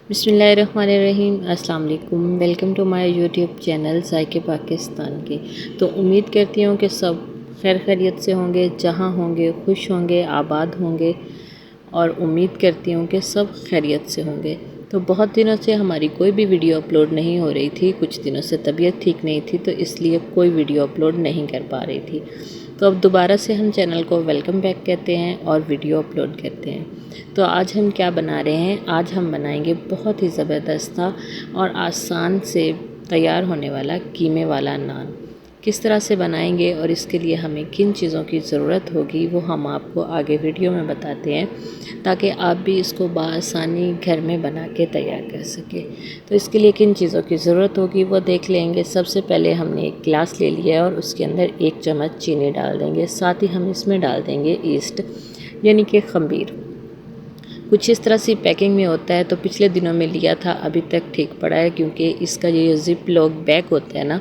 बिस्मिल्लाहिर्रहमानिर्रहीम। अस्सलाम वालेकुम। Welcome to my YouTube channel ज़ायके पाकिस्तान की। तो उम्मीद करती हूँ कि सब खैर खैरियत से होंगे, जहाँ होंगे खुश होंगे, आबाद होंगे और उम्मीद करती हूँ कि सब खैरियत से होंगे। तो बहुत दिनों से हमारी कोई भी वीडियो अपलोड नहीं हो रही थी। कुछ दिनों से तबीयत ठीक नहीं थी, तो इसलिए कोई वीडियो अपलोड नहीं कर पा रही थी। तो अब दोबारा से हम चैनल को वेलकम बैक कहते हैं और वीडियो अपलोड करते हैं। तो आज हम क्या बना रहे हैं? आज हम बनाएंगे बहुत ही ज़बरदस्त और आसान से तैयार होने वाला कीमे वाला नान। किस तरह से बनाएंगे और इसके लिए हमें किन चीज़ों की ज़रूरत होगी वो हम आपको आगे वीडियो में बताते हैं, ताकि आप भी इसको बआसानी घर में बना के तैयार कर सकें। तो इसके लिए किन चीज़ों की ज़रूरत होगी वो देख लेंगे। सबसे पहले हमने एक गिलास ले लिया है और उसके अंदर 1 चम्मच चीनी डाल देंगे। साथ ही हम इसमें डाल देंगे ईस्ट यानी कि खमीर। कुछ इस तरह से पैकिंग में होता है, तो पिछले दिनों में लिया था, अभी तक ठीक पड़ा है, क्योंकि इसका ये ज़िप लॉक बैग होता है ना,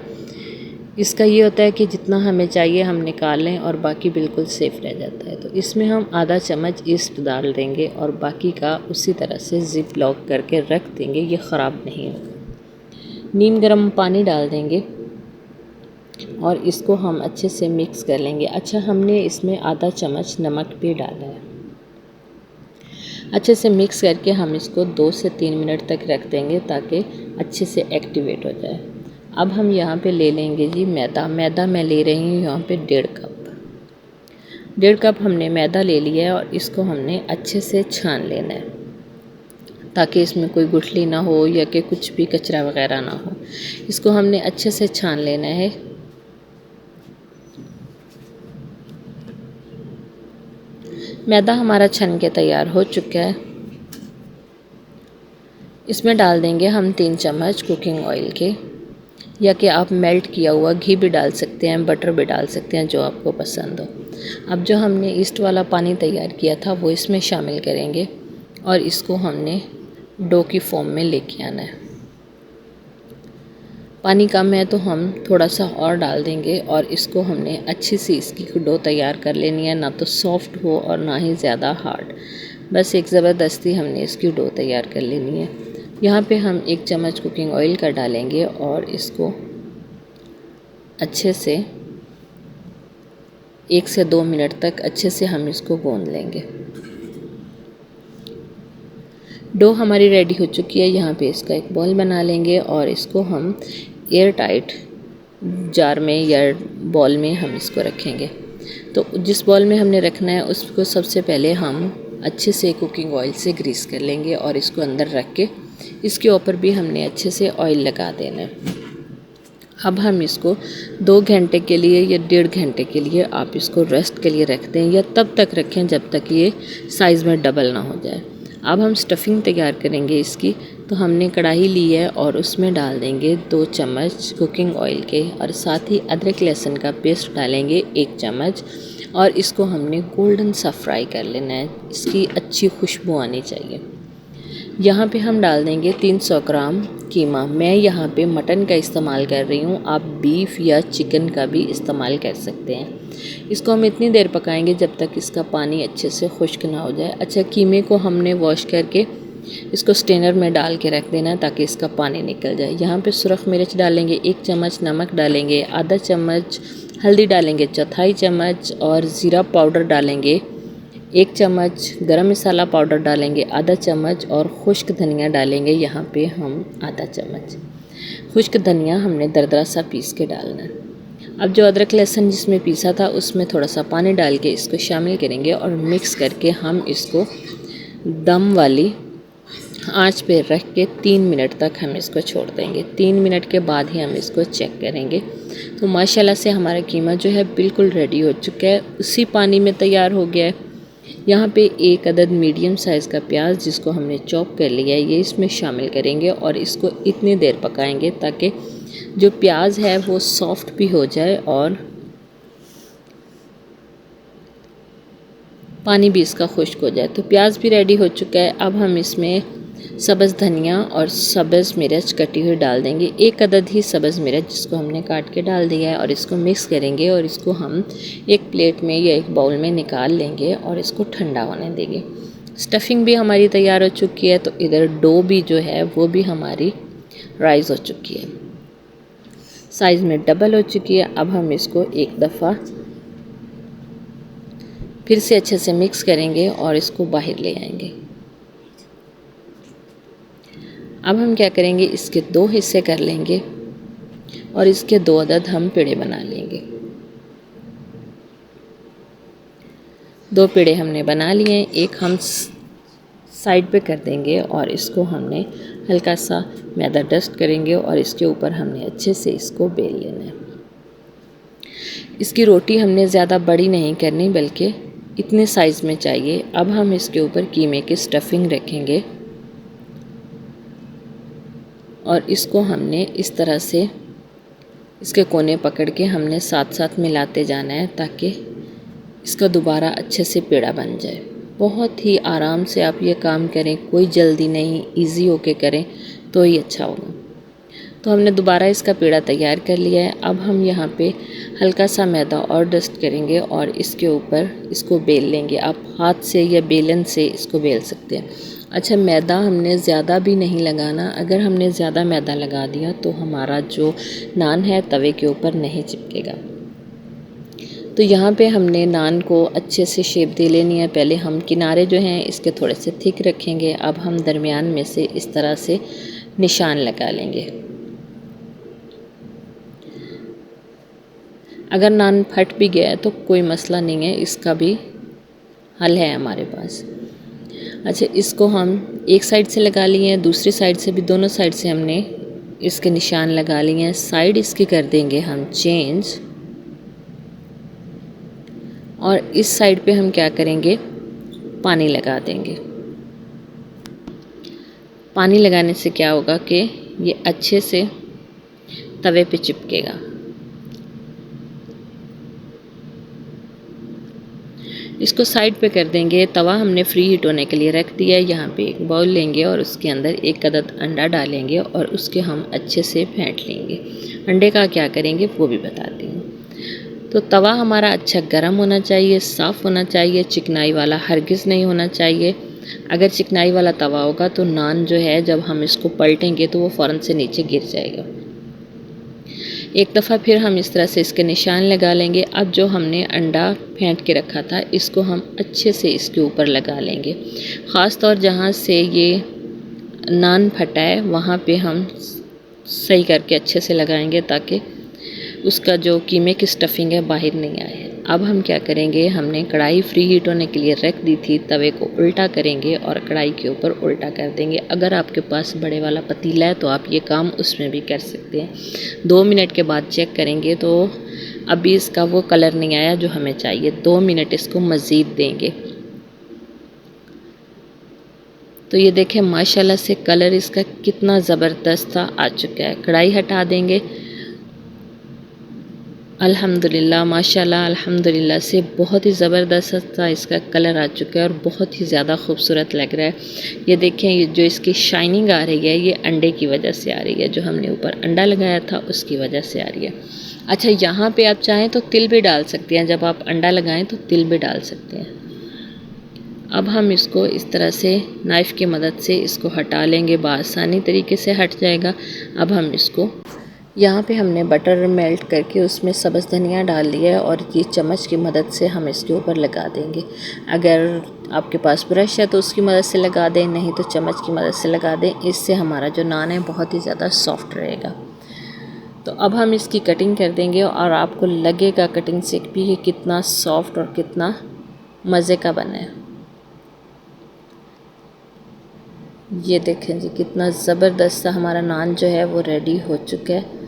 इसका ये होता है कि जितना हमें चाहिए हम निकाल लें और बाकी बिल्कुल सेफ़ रह जाता है। तो इसमें हम आधा चम्मच ईस्ट डाल देंगे और बाकी का उसी तरह से ज़िप लॉक करके रख देंगे, ये ख़राब नहीं होगा। नीम गर्म पानी डाल देंगे और इसको हम अच्छे से मिक्स कर लेंगे। अच्छा, हमने इसमें आधा चम्मच नमक भी डाला है। अच्छे से मिक्स करके हम इसको 2 से 3 मिनट तक रख देंगे ताकि अच्छे से एक्टिवेट हो जाए। अब हम यहाँ पे ले लेंगे जी मैदा मैं ले रही हूँ यहाँ पे 1.5 कप हमने मैदा ले लिया है और इसको हमने अच्छे से छान लेना है, ताकि इसमें कोई गुठली ना हो या कि कुछ भी कचरा वगैरह ना हो। इसको हमने अच्छे से छान लेना है। मैदा हमारा छन के तैयार हो चुका है। इसमें डाल देंगे हम 3 चम्मच कुकिंग ऑयल के, या कि आप मेल्ट किया हुआ घी भी डाल सकते हैं, बटर भी डाल सकते हैं, जो आपको पसंद हो। अब जो हमने ईस्ट वाला पानी तैयार किया था वो इसमें शामिल करेंगे और इसको हमने डो की फॉर्म में लेके आना है। पानी कम है तो हम थोड़ा सा और डाल देंगे और इसको हमने अच्छी सी इसकी डो तैयार कर लेनी है, ना तो सॉफ्ट हो और ना ही ज़्यादा हार्ड। बस एक ज़बरदस्ती हमने इसकी डो तैयार कर लेनी है। यहाँ पे हम 1 चम्मच कुकिंग ऑयल का डालेंगे और इसको अच्छे से 1 से 2 मिनट तक अच्छे से हम इसको गूंद लेंगे। डो हमारी रेडी हो चुकी है। यहाँ पे इसका एक बॉल बना लेंगे और इसको हम एयर टाइट जार में या बॉल में हम इसको रखेंगे। तो जिस बॉल में हमने रखना है उसको सबसे पहले हम अच्छे से कुकिंग ऑयल से ग्रीस कर लेंगे और इसको अंदर रख के इसके ऊपर भी हमने अच्छे से ऑयल लगा देना है। अब हम इसको 2 घंटे के लिए या 1.5 घंटे के लिए आप इसको रेस्ट के लिए रख दें, या तब तक रखें जब तक ये साइज़ में डबल ना हो जाए। अब हम स्टफिंग तैयार करेंगे इसकी। तो हमने कढ़ाई ली है और उसमें डाल देंगे 2 चम्मच कुकिंग ऑयल के और साथ ही अदरक लहसुन का पेस्ट डालेंगे 1 चम्मच और इसको हमने गोल्डन सा फ्राई कर लेना है। इसकी अच्छी खुशबू आनी चाहिए। यहाँ पे हम डाल देंगे 300 ग्राम कीमा। मैं यहाँ पे मटन का इस्तेमाल कर रही हूँ, आप बीफ या चिकन का भी इस्तेमाल कर सकते हैं। इसको हम इतनी देर पकाएंगे जब तक इसका पानी अच्छे से खुश्क ना हो जाए। अच्छा, कीमे को हमने वॉश करके इसको स्ट्रेनर में डाल के रख देना है ताकि इसका पानी निकल जाए। यहाँ पे सुरख मिर्च डालेंगे 1 चम्मच, नमक डालेंगे आधा चम्मच, हल्दी डालेंगे 1/4 चम्मच और ज़ीरा पाउडर डालेंगे 1 चम्मच, गरम मसाला पाउडर डालेंगे आधा चम्मच और खुश्क धनिया डालेंगे यहाँ पे हम आधा चम्मच। खुश्क धनिया हमने दरदरा सा पीस के डालना है। अब जो अदरक लहसुन जिसमें पीसा था उसमें थोड़ा सा पानी डाल के इसको शामिल करेंगे और मिक्स करके हम इसको दम वाली आंच पे रख के 3 मिनट तक हम इसको छोड़ देंगे। 3 मिनट के बाद ही हम इसको चेक करेंगे। तो माशाल्लाह से हमारा कीमा जो है बिल्कुल रेडी हो चुका है, उसी पानी में तैयार हो गया है। यहाँ पे 1 अदद मीडियम साइज़ का प्याज जिसको हमने चॉप कर लिया है ये इसमें शामिल करेंगे और इसको इतनी देर पकाएंगे ताकि जो प्याज है वो सॉफ्ट भी हो जाए और पानी भी इसका खुश्क हो जाए। तो प्याज भी रेडी हो चुका है। अब हम इसमें सब्ज़ धनिया और सब्ज़ मिर्च कटी हुई डाल देंगे। 1 अदद ही सब्ज़ मिर्च जिसको हमने काट के डाल दिया है और इसको मिक्स करेंगे और इसको हम एक प्लेट में या एक बाउल में निकाल लेंगे और इसको ठंडा होने देंगे। स्टफिंग भी हमारी तैयार हो चुकी है, तो इधर डो भी जो है वो भी हमारी राइज़ हो चुकी है, साइज़ में डबल हो चुकी है। अब हम इसको एक दफ़ा फिर से अच्छे से मिक्स करेंगे और इसको बाहर ले आएंगे। अब हम क्या करेंगे, इसके 2 हिस्से कर लेंगे और इसके 2 अदद हम पेड़े बना लेंगे। 2 पेड़े हमने बना लिए, एक हम साइड पे कर देंगे और इसको हमने हल्का सा मैदा डस्ट करेंगे और इसके ऊपर हमने अच्छे से इसको बेल लेना है। इसकी रोटी हमने ज़्यादा बड़ी नहीं करनी, बल्कि इतने साइज़ में चाहिए। अब हम इसके ऊपर कीमे की स्टफिंग रखेंगे और इसको हमने इस तरह से इसके कोने पकड़ के हमने साथ साथ मिलाते जाना है, ताकि इसका दोबारा अच्छे से पेड़ा बन जाए। बहुत ही आराम से आप ये काम करें, कोई जल्दी नहीं, इजी होके करें तो ही अच्छा होगा। तो हमने दोबारा इसका पेड़ा तैयार कर लिया है। अब हम यहाँ पे हल्का सा मैदा और डस्ट करेंगे और इसके ऊपर इसको बेल लेंगे। आप हाथ से या बेलन से इसको बेल सकते हैं। अच्छा, मैदा हमने ज़्यादा भी नहीं लगाना। अगर हमने ज़्यादा मैदा लगा दिया तो हमारा जो नान है तवे के ऊपर नहीं चिपकेगा। तो यहाँ पे हमने नान को अच्छे से शेप दे लेनी है। पहले हम किनारे जो हैं इसके थोड़े से थिक रखेंगे। अब हम दरमियान में से इस तरह से निशान लगा लेंगे। अगर नान फट भी गया है तो कोई मसला नहीं है, इसका भी हल है हमारे पास। अच्छा, इसको हम एक साइड से लगा लिए हैं, दूसरी साइड से भी, दोनों साइड से हमने इसके निशान लगा लिए हैं। साइड इसकी कर देंगे हम चेंज और इस साइड पे हम क्या करेंगे, पानी लगा देंगे। पानी लगाने से क्या होगा कि ये अच्छे से तवे पे चिपकेगा। इसको साइड पे कर देंगे। तवा हमने फ्री हीट होने के लिए रख दिया है। यहाँ पे एक बाउल लेंगे और उसके अंदर एक अदद अंडा डालेंगे और उसके हम अच्छे से फेंट लेंगे। अंडे का क्या करेंगे वो भी बताती हूँ। तो तवा हमारा अच्छा गर्म होना चाहिए, साफ़ होना चाहिए, चिकनाई वाला हरगिज़ नहीं होना चाहिए। अगर चिकनाई वाला तवा होगा तो नान जो है जब हम इसको पलटेंगे तो वो फ़ौरन से नीचे गिर जाएगा। एक दफ़ा फिर हम इस तरह से इसके निशान लगा लेंगे। अब जो हमने अंडा फेंट के रखा था इसको हम अच्छे से इसके ऊपर लगा लेंगे। ख़ास तौर जहाँ से ये नान फटा है वहाँ पे हम सही करके अच्छे से लगाएंगे, ताकि उसका जो कीमे की स्टफिंग है बाहर नहीं आए। अब हम क्या करेंगे, हमने कढ़ाई फ्री हीट होने के लिए रख दी थी, तवे को उल्टा करेंगे और कढ़ाई के ऊपर उल्टा कर देंगे। अगर आपके पास बड़े वाला पतीला है तो आप ये काम उसमें भी कर सकते हैं। 2 मिनट के बाद चेक करेंगे तो अभी इसका वो कलर नहीं आया जो हमें चाहिए। 2 मिनट इसको मज़ीद देंगे। तो ये देखें माशाल्लाह से कलर इसका कितना ज़बरदस्त आ चुका है। कढ़ाई हटा देंगे। अल्हम्दुलिल्लाह, माशाल्लाह अल्हम्दुलिल्लाह से बहुत ही ज़बरदस्त सा इसका कलर आ चुका है और बहुत ही ज़्यादा खूबसूरत लग रहा है। ये देखें, ये जो इसकी शाइनिंग आ रही है ये अंडे की वजह से आ रही है। जो हमने ऊपर अंडा लगाया था उसकी वजह से आ रही है। अच्छा, यहाँ पे आप चाहें तो तिल भी डाल सकते हैं। जब आप अंडा लगाएं तो तिल भी डाल सकते हैं। अब हम इसको इस तरह से नाइफ़ की मदद से इसको हटा लेंगे, बआसानी तरीके से हट जाएगा। अब हम इसको यहाँ पे हमने बटर मेल्ट करके उसमें सब्ज़ धनिया डाल लिया है और ये चम्मच की मदद से हम इसके ऊपर लगा देंगे। अगर आपके पास ब्रश है तो उसकी मदद से लगा दें, नहीं तो चम्मच की मदद से लगा दें। इससे हमारा जो नान है बहुत ही ज़्यादा सॉफ्ट रहेगा। तो अब हम इसकी कटिंग कर देंगे और आपको लगेगा कटिंग से भी कि कितना सॉफ्ट और कितना मज़े का बना है। ये देखें जी, कितना ज़बरदस्त सा हमारा नान जो है वो रेडी हो चुका है।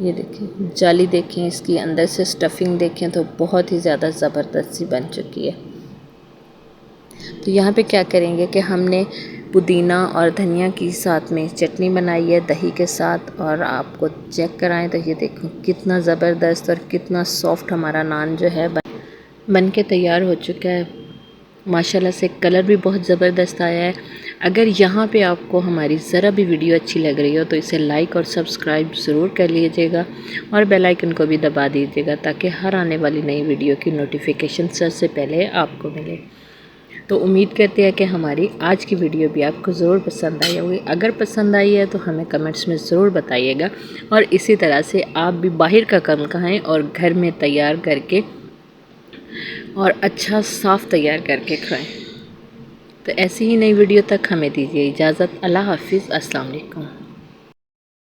ये देखें जाली, देखें इसकी अंदर से स्टफिंग देखें तो बहुत ही ज़्यादा ज़बरदस्त सी बन चुकी है। तो यहाँ पे क्या करेंगे कि हमने पुदीना और धनिया की साथ में चटनी बनाई है दही के साथ, और आपको चेक कराएं तो ये देखो कितना ज़बरदस्त और कितना सॉफ्ट हमारा नान जो है बन के तैयार हो चुका है। माशाल्लाह से कलर भी बहुत ज़बरदस्त आया है। अगर यहाँ पे आपको हमारी ज़रा भी वीडियो अच्छी लग रही हो तो इसे लाइक और सब्सक्राइब ज़रूर कर लीजिएगा और बेल आइकन को भी दबा दीजिएगा, ताकि हर आने वाली नई वीडियो की नोटिफिकेशन सबसे पहले आपको मिले। तो उम्मीद करते हैं कि हमारी आज की वीडियो भी आपको ज़रूर पसंद आई होगी। अगर पसंद आई है तो हमें कमेंट्स में ज़रूर बताइएगा, और इसी तरह से आप भी बाहर का कम खाएँ और घर में तैयार करके और अच्छा साफ़ तैयार करके खाएँ। तो ऐसी ही नई वीडियो तक हमें दीजिए इजाज़त। अल्लाह हाफिज़। अस्सलाम वालेकुम।